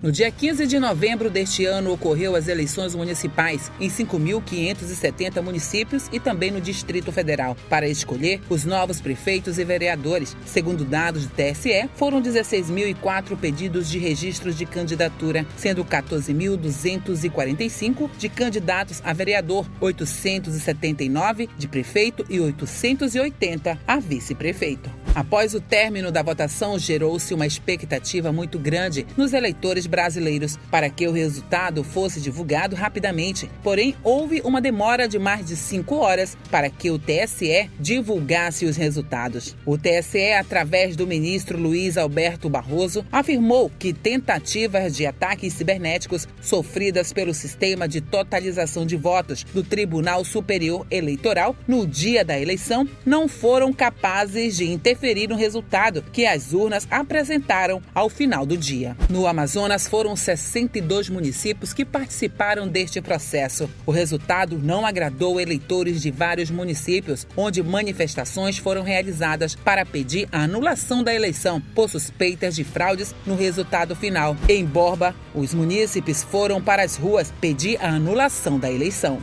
No dia 15 de novembro deste ano, ocorreu as eleições municipais em 5.570 municípios e também no Distrito Federal, para escolher os novos prefeitos e vereadores. Segundo dados do TSE, foram 16.004 pedidos de registros de candidatura, sendo 14.245 de candidatos a vereador, 879 de prefeito e 880 a vice-prefeito. Após o término da votação, gerou-se uma expectativa muito grande nos eleitores brasileiros para que o resultado fosse divulgado rapidamente. Porém, houve uma demora de mais de 5 horas para que o TSE divulgasse os resultados. O TSE, através do ministro Luiz Alberto Barroso, afirmou que tentativas de ataques cibernéticos sofridas pelo sistema de totalização de votos do Tribunal Superior Eleitoral no dia da eleição não foram capazes de interferir no resultado que as urnas apresentaram ao final do dia. No Amazonas, foram 62 municípios que participaram deste processo. O resultado não agradou eleitores de vários municípios, onde manifestações foram realizadas para pedir a anulação da eleição por suspeitas de fraudes no resultado final. Em Borba, os munícipes foram para as ruas pedir a anulação da eleição.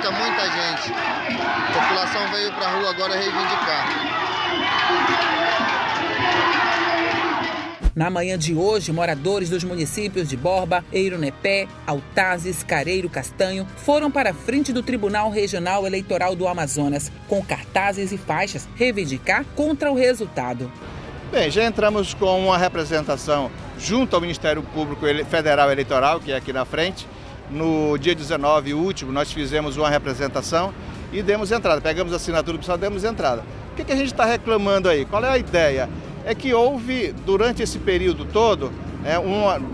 Muita gente. A população veio para a rua agora reivindicar. Na manhã de hoje, moradores dos municípios de Borba, Eirunepé, Altazes, Careiro Castanho foram para a frente do Tribunal Regional Eleitoral do Amazonas, com cartazes e faixas, reivindicar contra o resultado. Bem, já entramos com uma representação junto ao Ministério Público Federal Eleitoral, que é aqui na frente. No dia 19, último, nós fizemos uma representação e demos entrada. Pegamos a assinatura do pessoal e demos entrada. O que a gente está reclamando aí? Qual é a ideia? É que houve, durante esse período todo,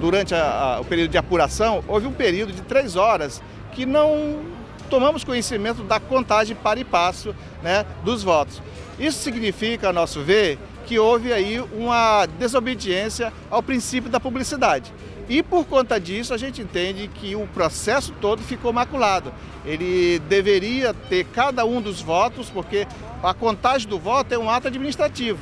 durante o período de apuração, houve um período de 3 horas que não tomamos conhecimento da contagem para e passo, dos votos. Isso significa, a nosso ver, que houve aí uma desobediência ao princípio da publicidade. E por conta disso, a gente entende que o processo todo ficou maculado. Ele deveria ter cada um dos votos, porque a contagem do voto é um ato administrativo.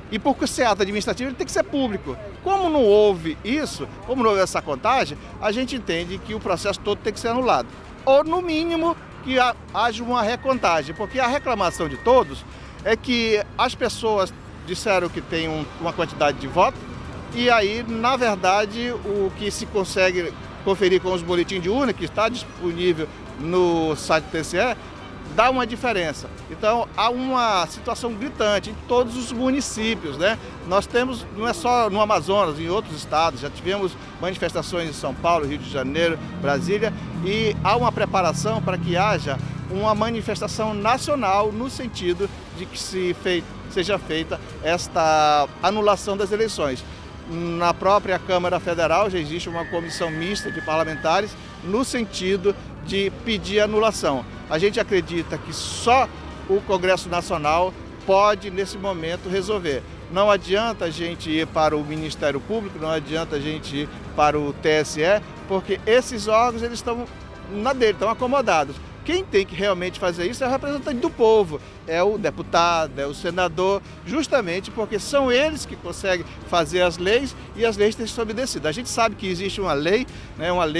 E por ser ato administrativo, ele tem que ser público. Como não houve isso, como não houve essa contagem, a gente entende que o processo todo tem que ser anulado. Ou, no mínimo, que haja uma recontagem, porque a reclamação de todos é que as pessoas disseram que tem uma quantidade de votos, e aí, na verdade, o que se consegue conferir com os boletins de urna, que está disponível no site do TSE, dá uma diferença. Então, há uma situação gritante em todos os municípios, Nós temos, não é só no Amazonas, em outros estados, já tivemos manifestações em São Paulo, Rio de Janeiro, Brasília, e há uma preparação para que haja uma manifestação nacional no sentido de que seja feita esta anulação das eleições. Na própria Câmara Federal já existe uma comissão mista de parlamentares no sentido de pedir anulação. A gente acredita que só o Congresso Nacional pode, nesse momento, resolver. Não adianta a gente ir para o Ministério Público, não adianta a gente ir para o TSE, porque esses órgãos eles estão na dele, estão acomodados. Quem tem que realmente fazer isso é o representante do povo, é o deputado, é o senador, justamente porque são eles que conseguem fazer as leis e as leis têm que ser obedecidas. A gente sabe que existe uma lei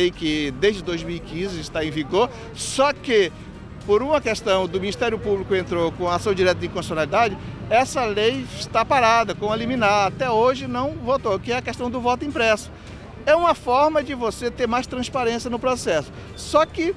que desde 2015 está em vigor, só que por uma questão do Ministério Público entrou com ação direta de inconstitucionalidade, essa lei está parada, com a liminar, até hoje não votou, que é a questão do voto impresso. É uma forma de você ter mais transparência no processo, só que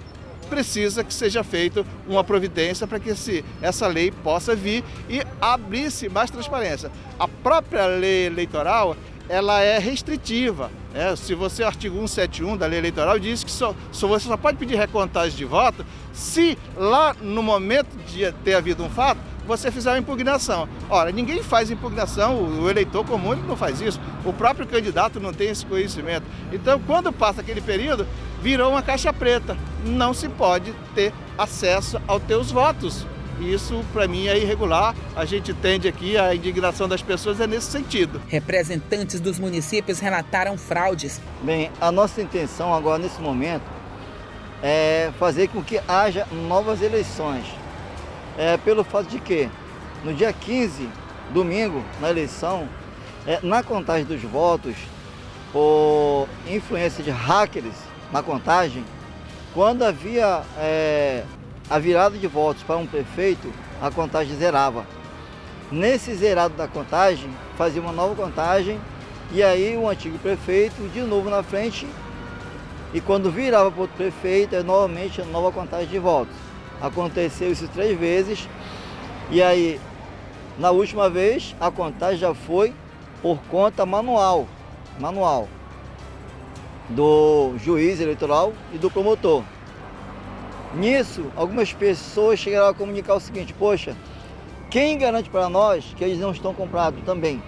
precisa que seja feita uma providência para que essa lei possa vir e abrir-se mais transparência. A própria lei eleitoral, ela é restritiva. Se você, artigo 171 da lei eleitoral, diz que você só pode pedir recontagem de voto se lá no momento de ter havido um fato, você fizer uma impugnação. Ora, ninguém faz impugnação, o eleitor comum não faz isso, o próprio candidato não tem esse conhecimento. Então, quando passa aquele período, virou uma caixa preta. Não se pode ter acesso aos teus votos. Isso, para mim, é irregular. A gente entende aqui, a indignação das pessoas é nesse sentido. Representantes dos municípios relataram fraudes. Bem, a nossa intenção agora, nesse momento, é fazer com que haja novas eleições. pelo fato de que no dia 15, domingo, na eleição, na contagem dos votos, por influência de hackers na contagem, quando havia a virada de votos para um prefeito, a contagem zerava. Nesse zerado da contagem, fazia uma nova contagem e aí o antigo prefeito de novo na frente, e quando virava para outro prefeito, novamente a nova contagem de votos. Aconteceu isso 3 vezes e aí na última vez a contagem já foi por conta manual do juiz eleitoral e do promotor. Nisso, algumas pessoas chegaram a comunicar o seguinte: poxa, quem garante para nós que eles não estão comprados também?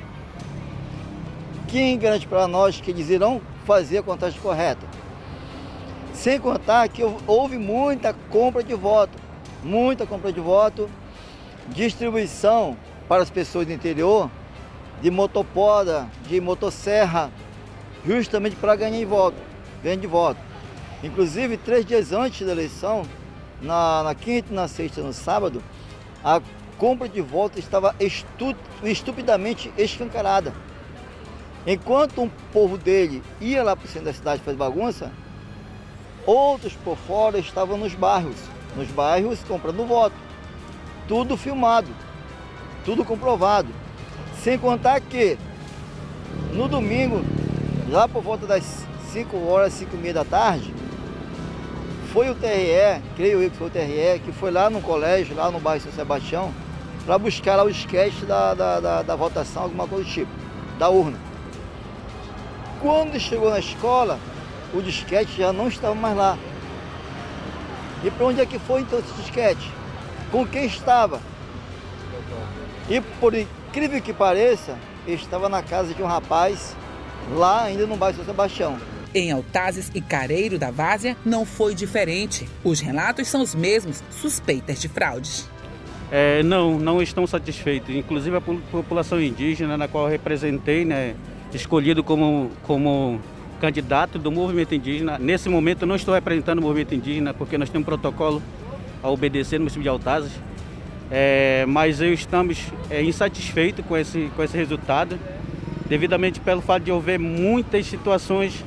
Quem garante para nós que eles irão fazer a contagem correta? Sem contar que houve muita compra de voto, distribuição para as pessoas do interior de motopoda, de motosserra, justamente para ganhar de voto. Inclusive, 3 dias antes da eleição, na quinta, na sexta e no sábado, a compra de votos estava estupidamente escancarada. Enquanto um povo dele ia lá para o centro da cidade fazer bagunça, outros por fora estavam nos bairros comprando voto. Tudo filmado, tudo comprovado. Sem contar que no domingo, lá por volta das 5 horas, 5h30 da tarde, foi o TRE, creio eu que foi o TRE, que foi lá no colégio, lá no bairro São Sebastião, para buscar lá o disquete da votação, alguma coisa do tipo, da urna. Quando chegou na escola, o disquete já não estava mais lá. E para onde é que foi então esse disquete? Com quem estava? E por incrível que pareça, estava na casa de um rapaz, lá ainda no bairro São Sebastião. Em Altazes e Careiro da Várzea não foi diferente. Os relatos são os mesmos, suspeitas de fraudes. Não estão satisfeitos. Inclusive a população indígena, na qual eu representei, escolhido como candidato do movimento indígena. Nesse momento eu não estou representando o movimento indígena, porque nós temos um protocolo a obedecer no município de Altazes. Mas estamos insatisfeitos com esse resultado, devidamente pelo fato de haver muitas situações,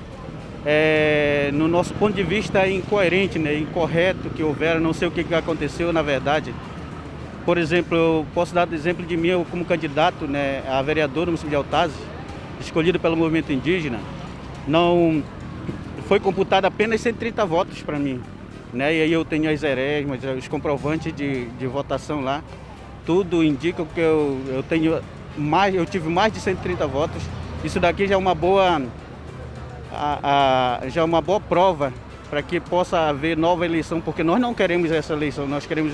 no nosso ponto de vista, incoerente, incorreto que houveram, não sei o que aconteceu na verdade. Por exemplo, eu posso dar exemplo de mim, eu como candidato a vereador no município de Altazes, escolhido pelo movimento indígena, não foi computado apenas 130 votos para mim. E aí eu tenho as eresmas, os comprovantes de votação lá, tudo indica que eu tive mais de 130 votos. Isso daqui já é uma boa, prova para que possa haver nova eleição, porque nós não queremos essa eleição, nós queremos,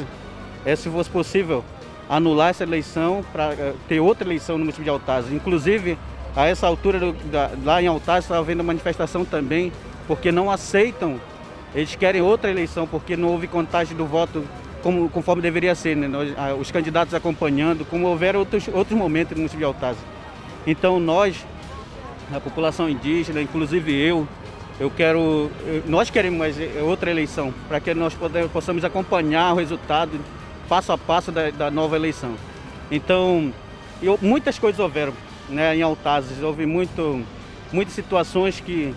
se fosse possível, anular essa eleição para ter outra eleição no município de Altazes. Inclusive, a essa altura, lá em Altazes, está havendo manifestação também, porque não aceitam. Eles querem outra eleição porque não houve contagem do voto conforme deveria ser, os candidatos acompanhando, como houveram outros momentos no município de Altazes. Então nós, a população indígena, inclusive nós queremos mais outra eleição, para que nós possamos acompanhar o resultado passo a passo da nova eleição. Então, muitas coisas houveram em Altazes, houve muitas situações que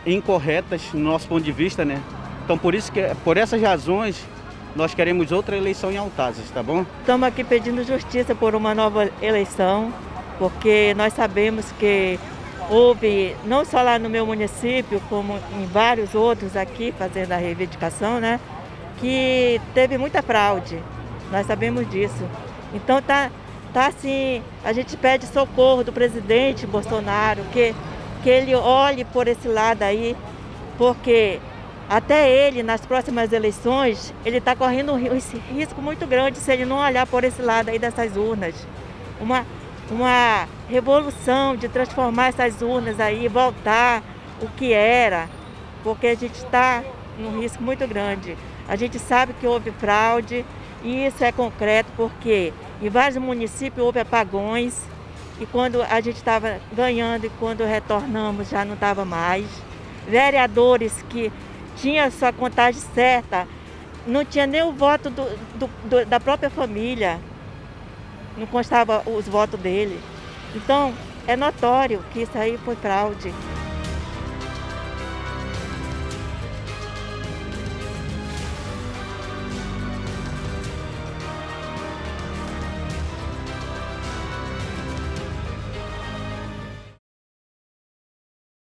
incorretas no nosso ponto de vista, Então por essas razões nós queremos outra eleição em Altazes, tá bom? Estamos aqui pedindo justiça por uma nova eleição, porque nós sabemos que houve, não só lá no meu município, como em vários outros aqui fazendo a reivindicação, que teve muita fraude, nós sabemos disso. Então tá assim, a gente pede socorro do presidente Bolsonaro, que ele olhe por esse lado aí, porque até ele, nas próximas eleições, ele está correndo um risco muito grande se ele não olhar por esse lado aí dessas urnas. Uma revolução de transformar essas urnas aí, voltar o que era, porque a gente está num risco muito grande. A gente sabe que houve fraude e isso é concreto porque em vários municípios houve apagões, e quando a gente estava ganhando e quando retornamos já não estava mais. Vereadores que tinham sua contagem certa, não tinha nem o voto da própria família, não constava os votos dele. Então, é notório que isso aí foi fraude.